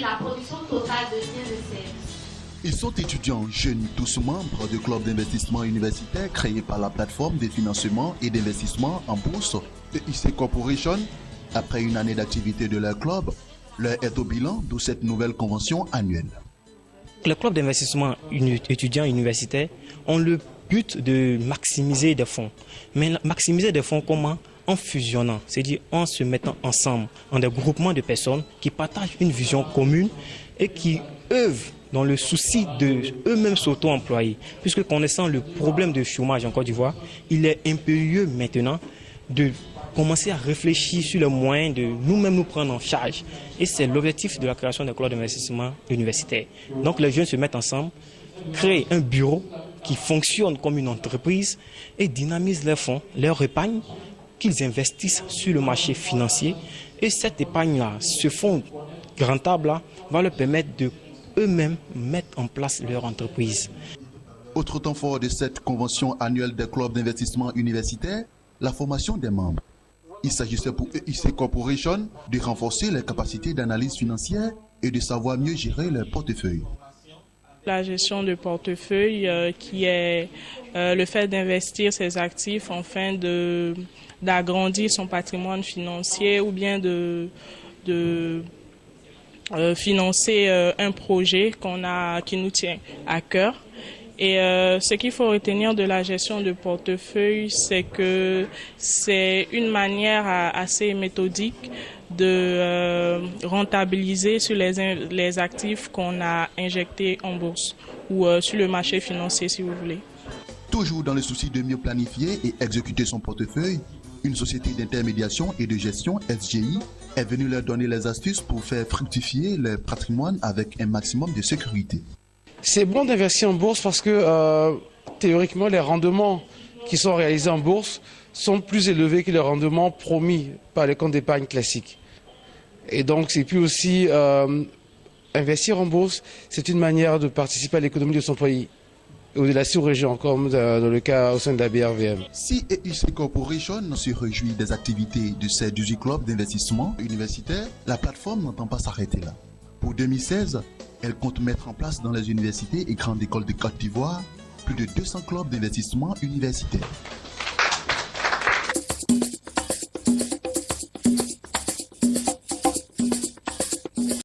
la production totale de biens et services. Ils sont étudiants, jeunes, tous membres du club d'investissement universitaire créé par la plateforme de financement et d'investissement en bourse EIC Corporation. Après une année d'activité de leur club, leur est au bilan de cette nouvelle convention annuelle. Le club d'investissement étudiant universitaire ont le but de maximiser des fonds. Mais maximiser des fonds comment? En fusionnant, c'est-à-dire en se mettant ensemble, en des groupements de personnes qui partagent une vision commune et qui œuvrent dans le souci de eux-mêmes s'auto-employer. Puisque connaissant le problème de chômage en Côte d'Ivoire, il est impérieux maintenant de commencer à réfléchir sur les moyens de nous-mêmes nous prendre en charge. Et c'est l'objectif de la création des clubs d'investissement universitaire. Donc les jeunes se mettent ensemble, créent un bureau qui fonctionne comme une entreprise et dynamise leurs fonds, leur épargne, qu'ils investissent sur le marché financier. Et cette épargne-là, ce fonds rentable-là, va leur permettre de eux-mêmes mettre en place leur entreprise. Autre temps fort de cette convention annuelle des clubs d'investissement universitaire, la formation des membres. Il s'agissait pour EIC Corporation de renforcer les capacités d'analyse financière et de savoir mieux gérer leur portefeuille. La gestion de portefeuille qui est le fait d'investir ses actifs afin d'agrandir son patrimoine financier ou bien de financer un projet qui nous tient à cœur. Et ce qu'il faut retenir de la gestion de portefeuille, c'est que c'est une manière assez méthodique de rentabiliser sur les actifs qu'on a injectés en bourse ou sur le marché financier, si vous voulez. Toujours dans le souci de mieux planifier et exécuter son portefeuille, une société d'intermédiation et de gestion, SGI, est venue leur donner les astuces pour faire fructifier leur patrimoine avec un maximum de sécurité. C'est bon d'investir en bourse parce que théoriquement, les rendements qui sont réalisés en bourse sont plus élevés que les rendements promis par les comptes d'épargne classiques. Et donc, c'est puis aussi investir en bourse, c'est une manière de participer à l'économie de son pays ou de la sous-région, comme dans le cas au sein de la BRVM. Si EIC Corporation se réjouit des activités de ces 18 clubs d'investissement universitaire, la plateforme n'entend pas s'arrêter là. Pour 2016, elle compte mettre en place dans les universités et grandes écoles de Côte d'Ivoire plus de 200 clubs d'investissement universitaire.